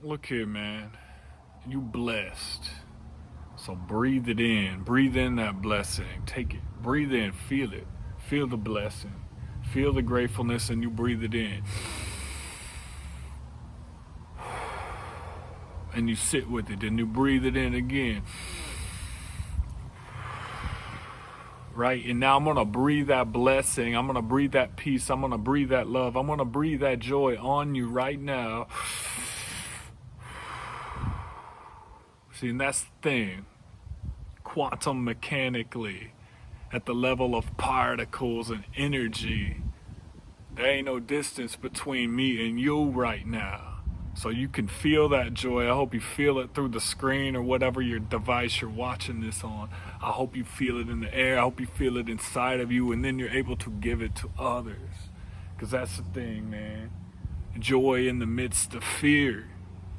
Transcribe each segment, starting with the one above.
Look here, man. You blessed. So breathe it in. Breathe in that blessing. Take it. Breathe in. Feel it. Feel the blessing. Feel the gratefulness and you breathe it in. And you sit with it and you breathe it in again. Right? And now I'm going to breathe that blessing. I'm going to breathe that peace. I'm going to breathe that love. I'm going to breathe that joy on you right now. See, and that's the thing. Quantum mechanically, at the level of particles and energy, there ain't no distance between me and you right now. So you can feel that joy. I hope you feel it through the screen or whatever your device you're watching this on. I hope you feel it in the air. I hope you feel it inside of you, and then you're able to give it to others. Because that's the thing, man. Joy in the midst of fear.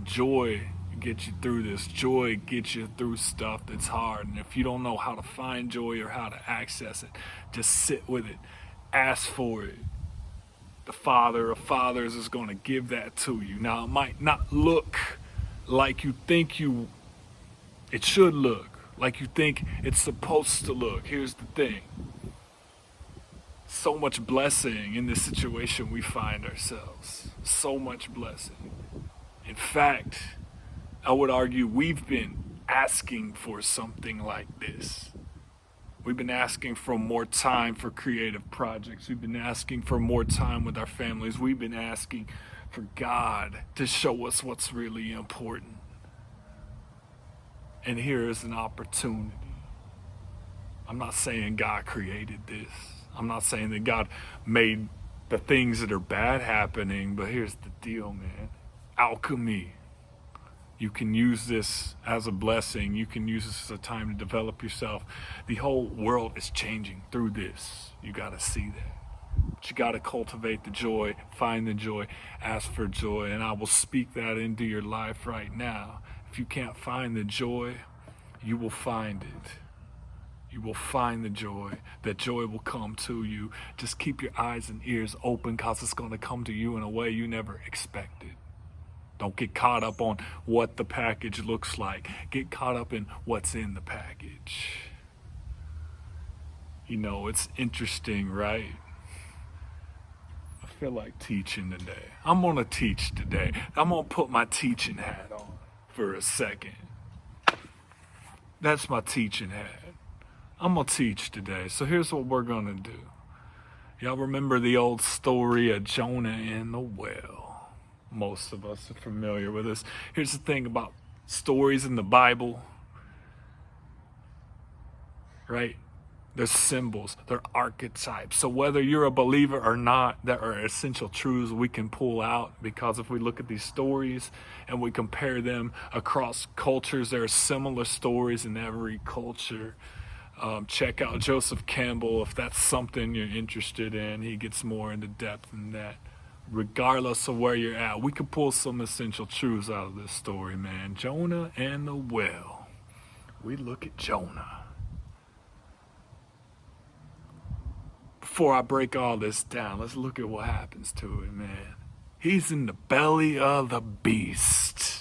Joy gets you through this. Joy gets you through stuff that's hard. And if you don't know how to find joy or how to access it, just sit with it. Ask for it. The Father of Fathers is going to give that to you. Now, it might not look like you think it should look, like you think it's supposed to look. Here's the thing. So much blessing in this situation we find ourselves. So much blessing. In fact, I would argue we've been asking for something like this. We've been asking for more time for creative projects. We've been asking for more time with our families. We've been asking for God to show us what's really important. And here is an opportunity. I'm not saying God created this. I'm not saying that God made the things that are bad happening, but here's the deal, man. Alchemy. You can use this as a blessing. You can use this as a time to develop yourself. The whole world is changing through this. You got to see that. But you got to cultivate the joy, find the joy, ask for joy. And I will speak that into your life right now. If you can't find the joy, you will find it. You will find the joy. That joy will come to you. Just keep your eyes and ears open, because it's going to come to you in a way you never expected. Don't get caught up on what the package looks like. Get caught up in what's in the package. You know, it's interesting, right? I feel like teaching today. I'm going to teach today. I'm going to put my teaching hat on for a second. That's my teaching hat. I'm going to teach today. So here's what we're going to do. Y'all remember the old story of Jonah and the whale? Most of us are familiar with this. Here's the thing about stories in the Bible, right? They're symbols, they're archetypes. So whether you're a believer or not, there are essential truths we can pull out, because if we look at these stories and we compare them across cultures, there are similar stories in every culture. Check out Joseph Campbell if that's something you're interested in. He gets more into depth than that. Regardless of where you're at, we can pull some essential truths out of this story, man. Jonah and the whale. We look at Jonah. Before I break all this down, let's look at what happens to him, man. He's in the belly of the beast.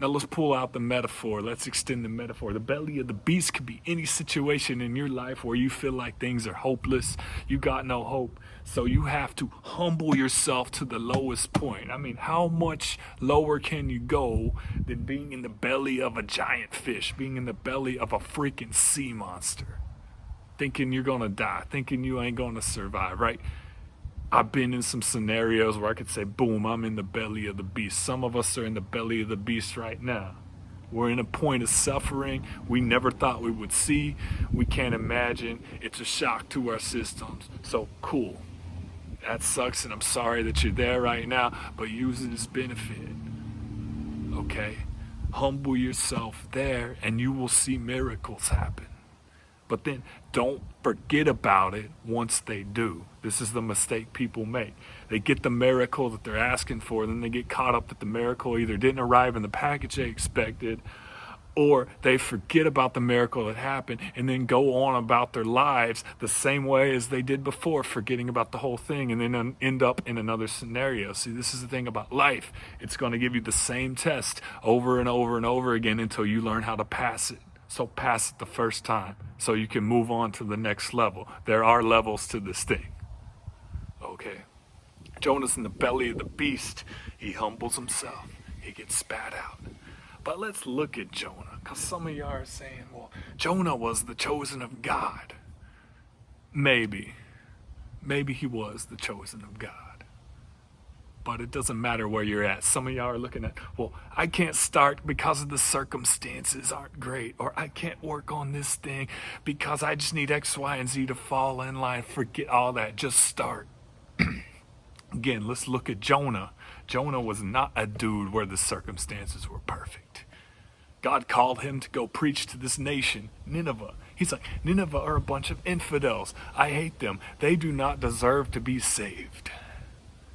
Now let's pull out the metaphor. Let's extend the metaphor. The belly of the beast could be any situation in your life where you feel like things are hopeless. You got no hope. So you have to humble yourself to the lowest point. I mean, how much lower can you go than being in the belly of a giant fish, being in the belly of a freaking sea monster, thinking you're going to die, thinking you ain't going to survive, right? I've been in some scenarios where I could say, boom, I'm in the belly of the beast. Some of us are in the belly of the beast right now. We're in a point of suffering we never thought we would see. We can't imagine. It's a shock to our systems. So, cool. That sucks, and I'm sorry that you're there right now, but use it as benefit. Okay? Humble yourself there, and you will see miracles happen. But then don't forget about it once they do. This is the mistake people make. They get the miracle that they're asking for, then they get caught up that the miracle either didn't arrive in the package they expected, Or they forget about the miracle that happened and then go on about their lives the same way as they did before, forgetting about the whole thing, and then end up in another scenario. See, this is the thing about life. It's going to give you the same test over and over and over again until you learn how to pass it. So pass it the first time so you can move on to the next level. There are levels to this thing. Okay. Jonah's in the belly of the beast. He humbles himself. He gets spat out. But let's look at Jonah, because some of y'all are saying, well, Jonah was the chosen of God. Maybe he was the chosen of God. But it doesn't matter where you're at. Some of y'all are looking at, well, I can't start because of the circumstances aren't great, or I can't work on this thing because I just need X, Y, and Z to fall in line. Forget all that. Just start. Again, let's look at Jonah. Jonah was not a dude where the circumstances were perfect. God called him to go preach to this nation, Nineveh. He's like, Nineveh are a bunch of infidels. I hate them. They do not deserve to be saved.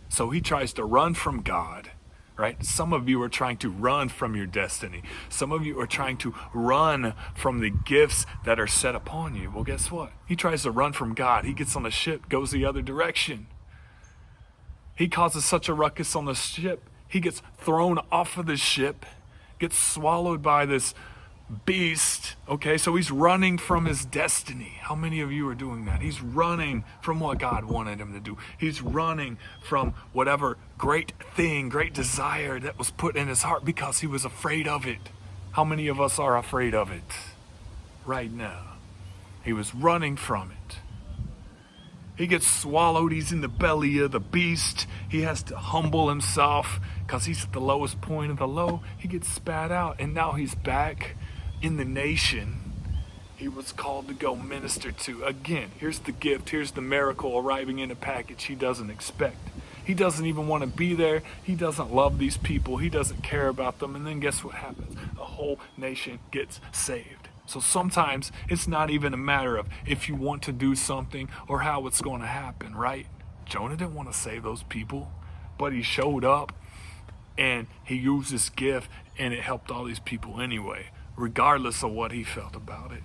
So he tries to run from God, right? Some of you are trying to run from your destiny. Some of you are trying to run from the gifts that are set upon you. Well, guess what? He tries to run from God. He gets on a ship, goes the other direction. He causes such a ruckus on the ship, he gets thrown off of the ship, gets swallowed by this beast. Okay, so he's running from his destiny. How many of you are doing that? He's running from what God wanted him to do. He's running from whatever great thing, great desire that was put in his heart because he was afraid of it. How many of us are afraid of it right now? He was running from it. He gets swallowed. He's in the belly of the beast. He has to humble himself because he's at the lowest point of the low. He gets spat out, and now he's back in the nation he was called to go minister to. Again, here's the gift. Here's the miracle arriving in a package he doesn't expect. He doesn't even want to be there. He doesn't love these people. He doesn't care about them. And then guess what happens? The whole nation gets saved. So sometimes it's not even a matter of if you want to do something or how it's going to happen, right? Jonah didn't want to save those people, but he showed up and he used his gift and it helped all these people anyway, regardless of what he felt about it.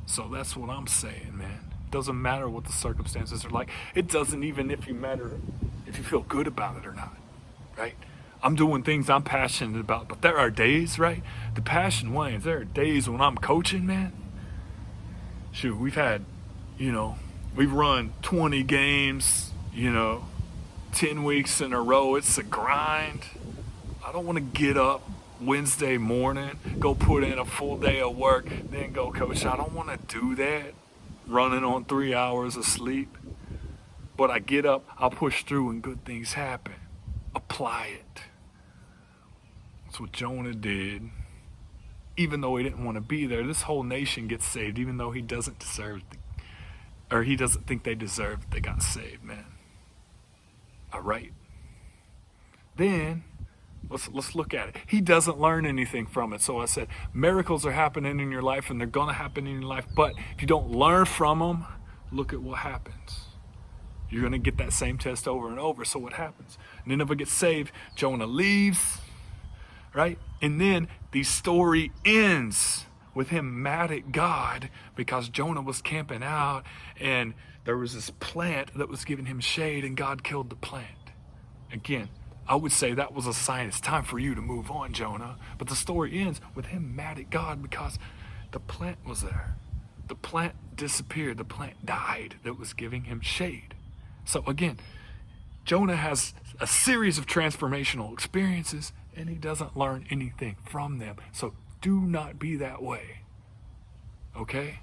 So that's what I'm saying, man. It doesn't matter what the circumstances are like. It doesn't even if you feel good about it or not, right? I'm doing things I'm passionate about, but there are days, right? The passion wanes. There are days when I'm coaching, man. Shoot, we've run 20 games, 10 weeks in a row. It's a grind. I don't want to get up Wednesday morning, go put in a full day of work, then go coach. I don't want to do that, running on 3 hours of sleep. But I get up, I'll push through, and good things happen. Apply it. That's what Jonah did. Even though he didn't want to be there, this whole nation gets saved, even though he doesn't think they deserve it. They got saved, man. All right. Then let's look at it. He doesn't learn anything from it. So I said, miracles are happening in your life, and they're going to happen in your life. But if you don't learn from them, look at what happens. You're going to get that same test over and over. So what happens? Nineveh gets saved. Jonah leaves, right? And then the story ends with him mad at God because Jonah was camping out and there was this plant that was giving him shade and God killed the plant. Again, I would say that was a sign it's time for you to move on, Jonah. But the story ends with him mad at God because the plant was there. The plant disappeared. The plant died that was giving him shade. So again, Jonah has a series of transformational experiences and he doesn't learn anything from them. So do not be that way. Okay?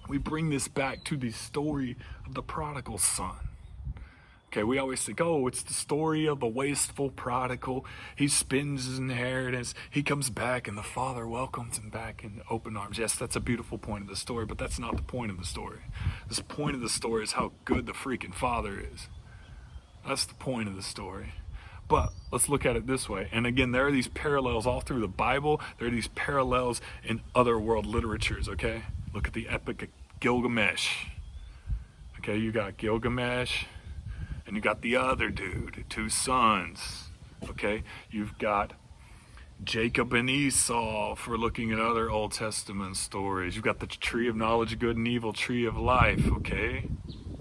We bring this back to the story of the prodigal son. Okay, we always think, oh, it's the story of the wasteful prodigal. He spends his inheritance. He comes back and the father welcomes him back in open arms. Yes, that's a beautiful point of the story, but that's not the point of the story. The point of the story is how good the freaking father is. That's the point of the story. But let's look at it this way. And again, there are these parallels all through the Bible. There are these parallels in other world literatures, okay? Look at the Epic of Gilgamesh. Okay, you got Gilgamesh, and you got the other dude, 2 sons. Okay, you've got Jacob and Esau, if we're looking at other Old Testament stories. You've got the tree of knowledge of good and evil, tree of life, okay?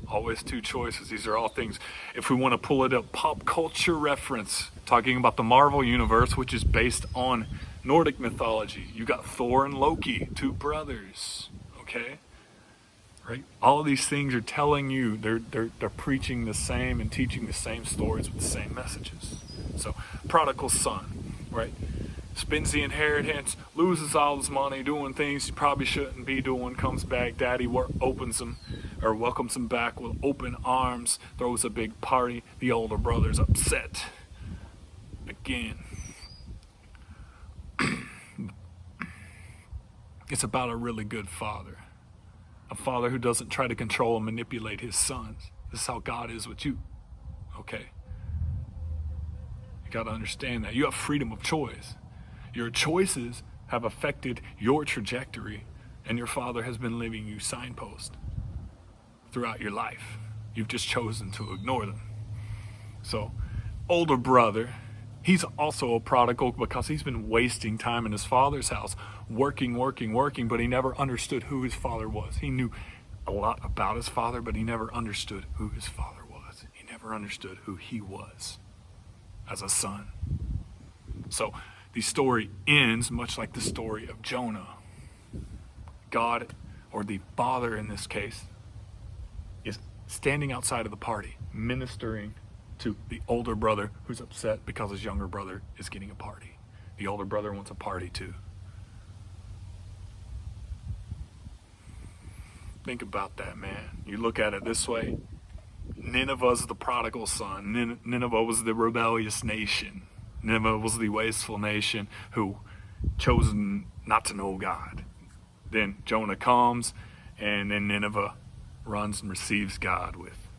Always two choices. These are all things. If we want to pull it up, pop culture reference, talking about the Marvel universe, which is based on Nordic mythology. You got Thor and Loki, two brothers, okay? Right? All of these things are telling you, they're preaching the same and teaching the same stories with the same messages. So, prodigal son, right? Spends the inheritance, loses all his money, doing things he probably shouldn't be doing, comes back, daddy opens him, or welcomes him back with open arms, throws a big party, the older brother's upset. Again. It's about a really good father. A father who doesn't try to control and manipulate his sons. This is how God is with you. Okay? You got to understand that. You have freedom of choice. Your choices have affected your trajectory, and your father has been leaving you signposts throughout your life. You've just chosen to ignore them. So, older brother, he's also a prodigal because he's been wasting time in his father's house, working, but he never understood who his father was. He knew a lot about his father, but he never understood who his father was. He never understood who he was as a son. So, the story ends much like the story of Jonah. God, or the father in this case, is standing outside of the party, ministering to the older brother who's upset because his younger brother is getting a party. The older brother wants a party too. Think about that, man. You look at it this way. Nineveh's the prodigal son. Nineveh was the rebellious nation. Nineveh was the wasteful nation who chose not to know God. Then Jonah comes, and then Nineveh runs and receives God with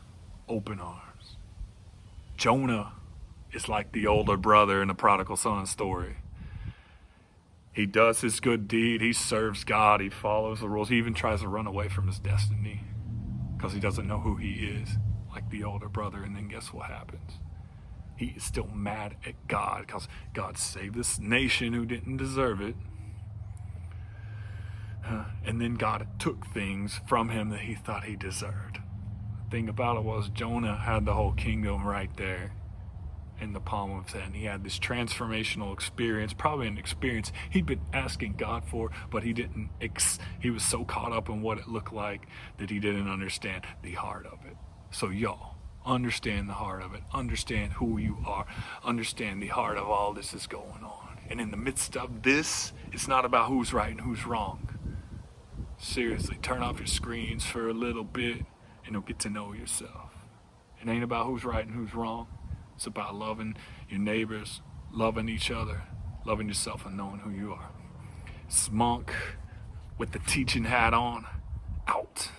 open arms. Jonah is like the older brother in the prodigal son story. He does his good deed. He serves God. He follows the rules. He even tries to run away from his destiny because he doesn't know who he is, like the older brother. And then guess what happens? He is still mad at God because God saved this nation who didn't deserve it. And then God took things from him that he thought he deserved. The thing about it was Jonah had the whole kingdom right there in the palm of his hand. He had this transformational experience, probably an experience he'd been asking God for, but he didn't. He was so caught up in what it looked like that he didn't understand the heart of it. So y'all, understand the heart of it. Understand who you are. Understand the heart of all this is going on. And in the midst of this, it's not about who's right and who's wrong. Seriously, turn off your screens for a little bit and you'll get to know yourself. It ain't about who's right and who's wrong. It's about loving your neighbors, loving each other, loving yourself, and knowing who you are. It's Monk with the teaching hat on, out.